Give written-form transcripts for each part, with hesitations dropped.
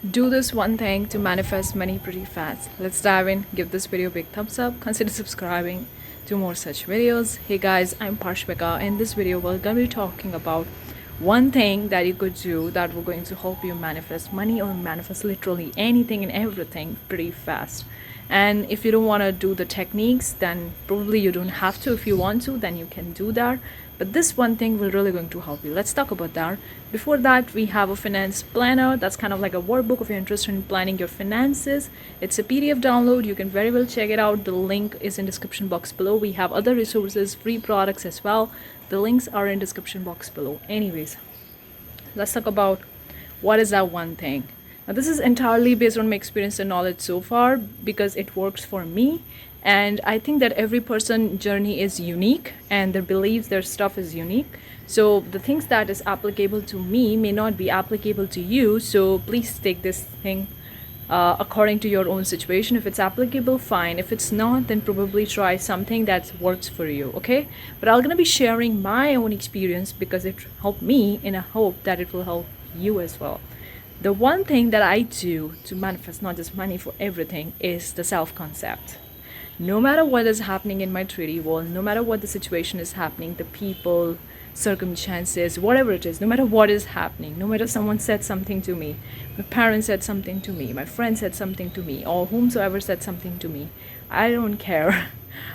Do this one thing to manifest money pretty fast. Let's dive in. Give this video a big thumbs up. Consider subscribing to more such videos. Hey guys, I'm Parshvika. In this video, we're going to be talking about one thing that you could do that will going to help you manifest money or manifest literally anything and everything pretty fast. And if you don't want to do the techniques, then probably you don't have to. If you want to, then you can do that. But this one thing will really going to help you. Let's talk about that. Before that, we have a finance planner. That's kind of like a workbook if you're interested in planning your finances. It's a PDF download. You can very well check it out. The link is in description box below. We have other resources, free products as well. The links are in description box below. Anyways, let's talk about what is that one thing. Now, this is entirely based on my experience and knowledge so far because it works for me. And I think that every person journey is unique and their beliefs, their stuff is unique. So the things that is applicable to me may not be applicable to you. So please take this thing according to your own situation. If it's applicable, fine. If it's not, then probably try something that works for you, okay? But I'm gonna be sharing my own experience because it helped me in a hope that it will help you as well. The one thing that I do to manifest not just money for everything is the self-concept. No matter what is happening in my 3D world, no matter what the situation is happening, the people, circumstances, whatever it is, no matter what is happening, no matter someone said something to me, my parents said something to me, my friend said something to me, or whomsoever said something to me, I don't care.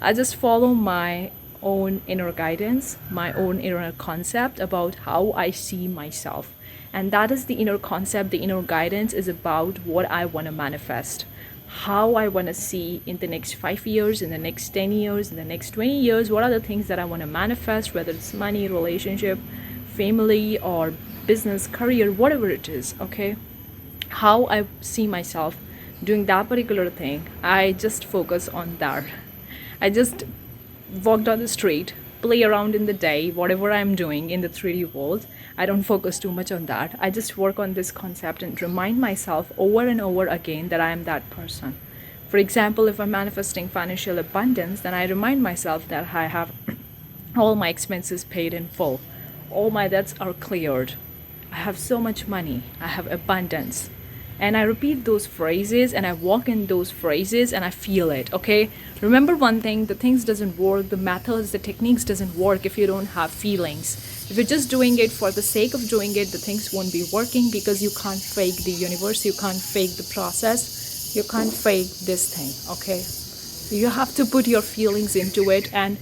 I just follow my own inner guidance, my own inner concept about how I see myself. And that is the inner concept, the inner guidance is about what I want to manifest, how I want to see in the next 5 years, in the next 10 years, in the next 20 years, what are the things that I want to manifest, whether it's money, relationship, family, or business, career, whatever it is, okay? How I see myself doing that particular thing, I just focus on that. I just walk down the street, play around in the day, whatever I'm doing in the 3D world. I don't focus too much on that. I just work on this concept and remind myself over and over again that I am that person. For example, if I'm manifesting financial abundance, then I remind myself that I have all my expenses paid in full. All my debts are cleared. I have so much money. I have abundance. And I repeat those phrases and I walk in those phrases and I feel it, okay? Remember one thing, the things doesn't work, the methods, the techniques doesn't work if you don't have feelings. If you're just doing it for the sake of doing it, the things won't be working because you can't fake the universe, you can't fake the process, you can't fake this thing, okay? So you have to put your feelings into it, and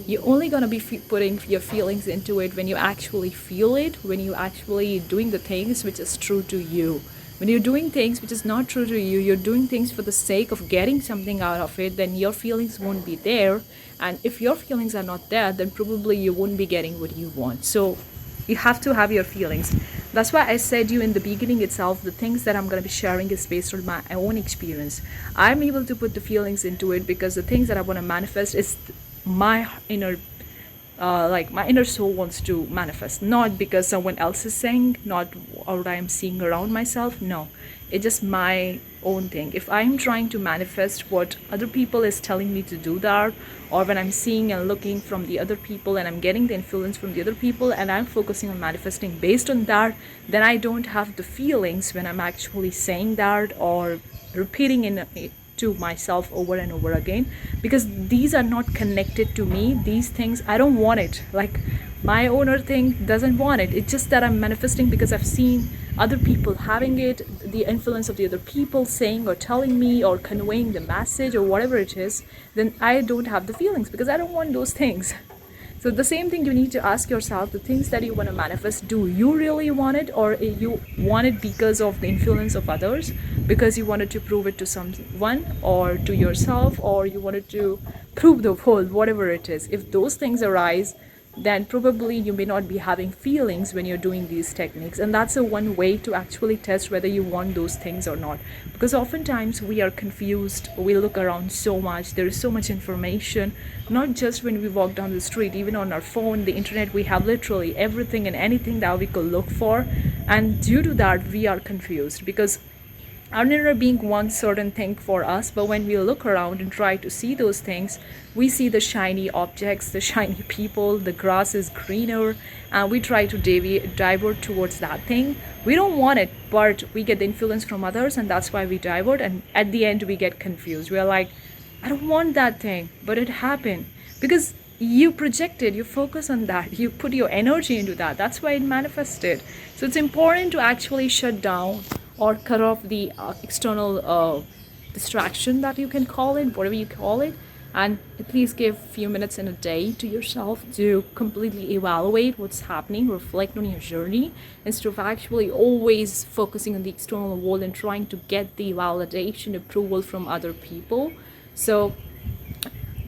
you're only going to be putting your feelings into it when you actually feel it, when you actually doing the things which is true to you. When you're doing things which is not true to you, you're doing things for the sake of getting something out of it, then your feelings won't be there. And if your feelings are not there, then probably you won't be getting what you want. So you have to have your feelings. That's why I said you in the beginning itself, the things that I'm going to be sharing is based on my own experience. I'm able to put the feelings into it because the things that I want to manifest is my inner like my inner soul wants to manifest, not because someone else is saying, not what I'm seeing around myself. No, it's just my own thing. If I'm trying to manifest what other people is telling me to do that, or when I'm seeing and looking from the other people and I'm getting the influence from the other people and I'm focusing on manifesting based on that, then I don't have the feelings when I'm actually saying that or repeating in to myself over and over again, because these are not connected to me. These things, I don't want it. Like my owner thing doesn't want it. It's just that I'm manifesting because I've seen other people having it, the influence of the other people saying or telling me or conveying the message or whatever it is. Then I don't have the feelings because I don't want those things. So the same thing, you need to ask yourself, the things that you want to manifest, do you really want it, or you want it because of the influence of others, because you wanted to prove it to someone or to yourself, or you wanted to prove the world, whatever it is. If those things arise, then probably you may not be having feelings when you're doing these techniques. And that's a one way to actually test whether you want those things or not, because oftentimes we are confused. We look around so much, there is so much information, not just when we walk down the street, even on our phone, the internet, we have literally everything and anything that we could look for. And due to that, we are confused because ordinary being wants certain thing for us, but when we look around and try to see those things, we see the shiny objects, the shiny people, the grass is greener, and we try to divert towards that thing. We don't want it, but we get the influence from others, and that's why we divert, and at the end we get confused. We are like, I don't want that thing, but it happened because you projected, you focus on that, you put your energy into that. That's why it manifested. So it's important to actually shut down or cut off the external distraction, that you can call it, whatever you call it, and at least give a few minutes in a day to yourself to completely evaluate what's happening, reflect on your journey, instead of actually always focusing on the external world and trying to get the validation, approval from other people. So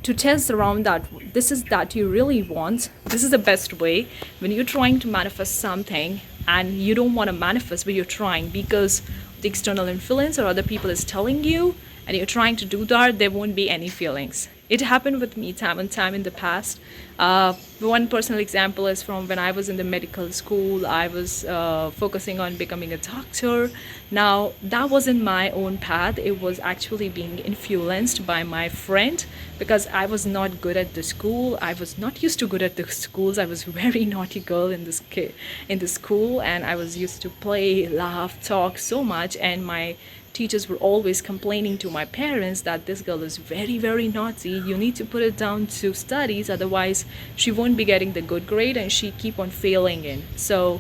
to test around that this is that you really want, this is the best way. When you're trying to manifest something and you don't want to manifest, but you're trying because the external influence or other people is telling you, and you're trying to do that, there won't be any feelings. It happened with me time and time in the past. One personal example is from when I was in the medical school. I was focusing on becoming a doctor. Now, that wasn't my own path. It was actually being influenced by my friend, because I was not good at the school. I was not used to good at the schools. I was very naughty girl in the school, and I was used to play, laugh, talk so much, and my teachers were always complaining to my parents that this girl is very, very naughty. You need to put it down to studies, otherwise she won't be getting the good grade and she keep on failing in. So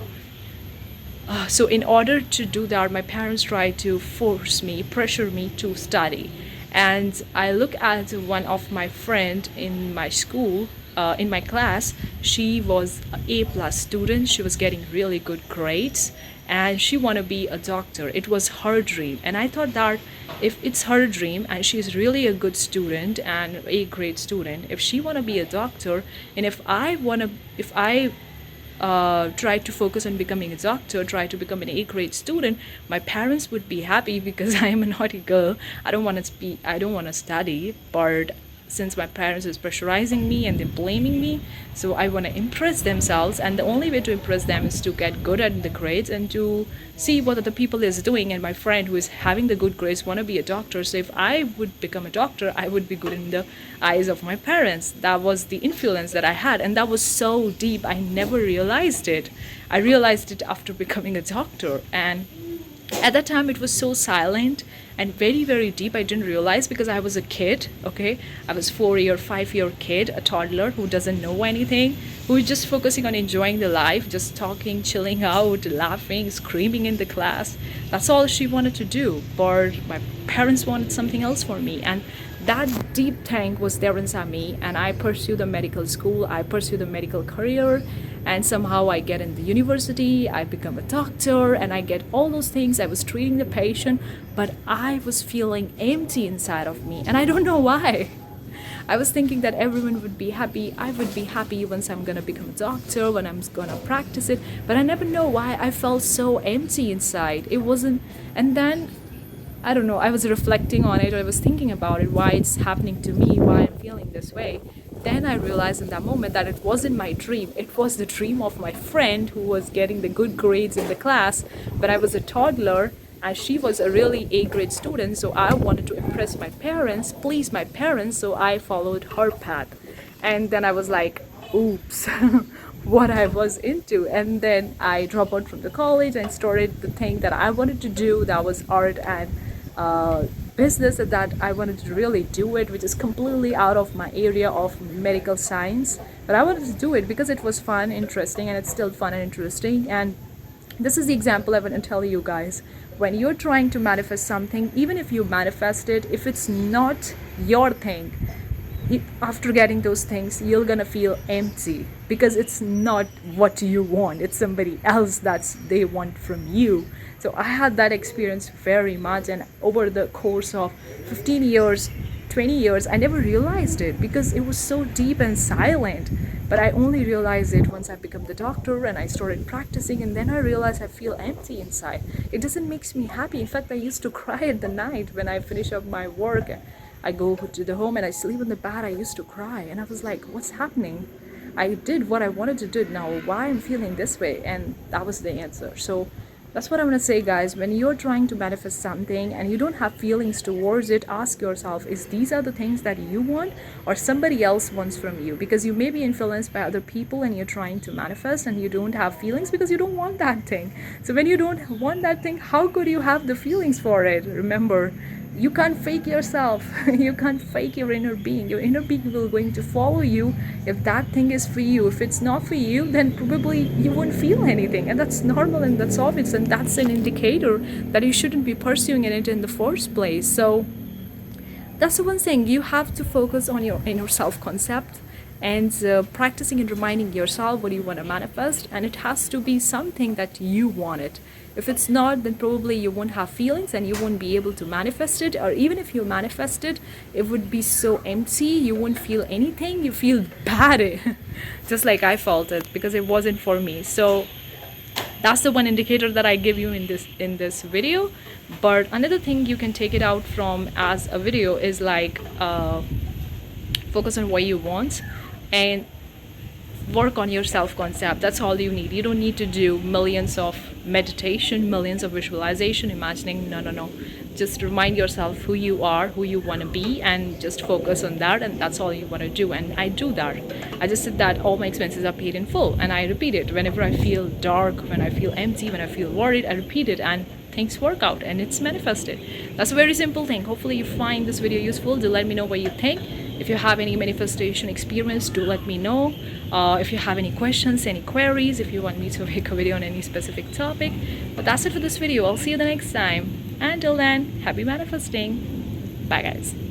in order to do that, my parents tried to force me, pressure me to study. And I look at one of my friend in my school, in my class. She was a A+ student. She was getting really good grades, and she want to be a doctor. It was her dream, and I thought that if it's her dream and she's really a good student and a great student, if she want to be a doctor, and if I try to focus on becoming a doctor, try to become an A grade student, my parents would be happy because I am a naughty girl. I don't want to study, but since my parents is pressurizing me and they're blaming me, so I want to impress themselves, and the only way to impress them is to get good at the grades and to see what other people is doing. And my friend who is having the good grades want to be a doctor, so if I would become a doctor, I would be good in the eyes of my parents. That was the influence that I had, and that was so deep. I never realized it. I realized it after becoming a doctor, and at that time it was so silent and very, very deep. I didn't realize because I was a kid. Okay, I was 4-year 5-year kid, a toddler who doesn't know anything, who is just focusing on enjoying the life, just talking, chilling out, laughing, screaming in the class. That's all she wanted to do, but my parents wanted something else for me, and that deep thing was there inside me. And I pursued the medical school, I pursued the medical career, and somehow I get in the university, I become a doctor, and I get all those things. I was treating the patient, but I was feeling empty inside of me, and I don't know why. I was thinking that everyone would be happy, I would be happy once I'm gonna become a doctor, when I'm gonna practice it, but I never know why I felt so empty inside. It wasn't. And then I don't know, I was reflecting on it, I was thinking about it, why it's happening to me, why I'm feeling this way. Then I realized in that moment that it wasn't my dream, it was the dream of my friend who was getting the good grades in the class, but I was a toddler and she was a really A grade student, so I wanted to impress my parents, please my parents, so I followed her path. And then I was like, oops, what I was into. And then I dropped out from the college and started the thing that I wanted to do, that was art and business, that I wanted to really do it, which is completely out of my area of medical science. But I wanted to do it because it was fun, interesting, and it's still fun and interesting. And this is the example I want to tell you guys. When you're trying to manifest something, even if you manifest it, if it's not your thing, after getting those things, you're gonna feel empty because it's not what you want, it's somebody else that's they want from you. So I had that experience very much, and over the course of 15 years, 20 years, I never realized it because it was so deep and silent. But I only realized it once I became the doctor and I started practicing, and then I realized I feel empty inside. It doesn't make me happy. In fact, I used to cry at the night when I finish up my work. I go to the home and I sleep in the bed. I used to cry, and I was like, what's happening? I did what I wanted to do. Now why I'm feeling this way? And that was the answer. So That's what I'm gonna say, guys. When you're trying to manifest something and you don't have feelings towards it, ask yourself, is these are the things that you want or somebody else wants from you? Because you may be influenced by other people and you're trying to manifest and you don't have feelings because you don't want that thing. So when you don't want that thing, how could you have the feelings for it? Remember, you can't fake yourself. You can't fake your inner being. Your inner being will going to follow you if that thing is for you. If it's not for you, then probably you won't feel anything, and that's normal and that's obvious, and that's an indicator that you shouldn't be pursuing it in the first place. So that's the one thing, you have to focus on your inner self concept and practicing and reminding yourself what you want to manifest, and it has to be something that you want it. If it's not, then probably you won't have feelings and you won't be able to manifest it, or even if you manifest it, it would be so empty, you won't feel anything, you feel bad. Just like I felt it because it wasn't for me. So that's the one indicator that I give you in this video. But another thing you can take it out from as a video is like focus on what you want and work on your self concept. That's all you need. You don't need to do millions of meditation, millions of visualization, imagining. No. Just remind yourself who you are, who you want to be, and just focus on that, and that's all you want to do. And I do that. I just said that all my expenses are paid in full, and I repeat it whenever I feel dark, when I feel empty, when I feel worried. I repeat it, and things work out and it's manifested. That's a very simple thing. Hopefully you find this video useful. Do let me know what you think. If you have any manifestation experience, do let me know. If you have any questions, any queries, if you want me to make a video on any specific topic. But that's it for this video. I'll see you the next time. Until then, happy manifesting. Bye guys.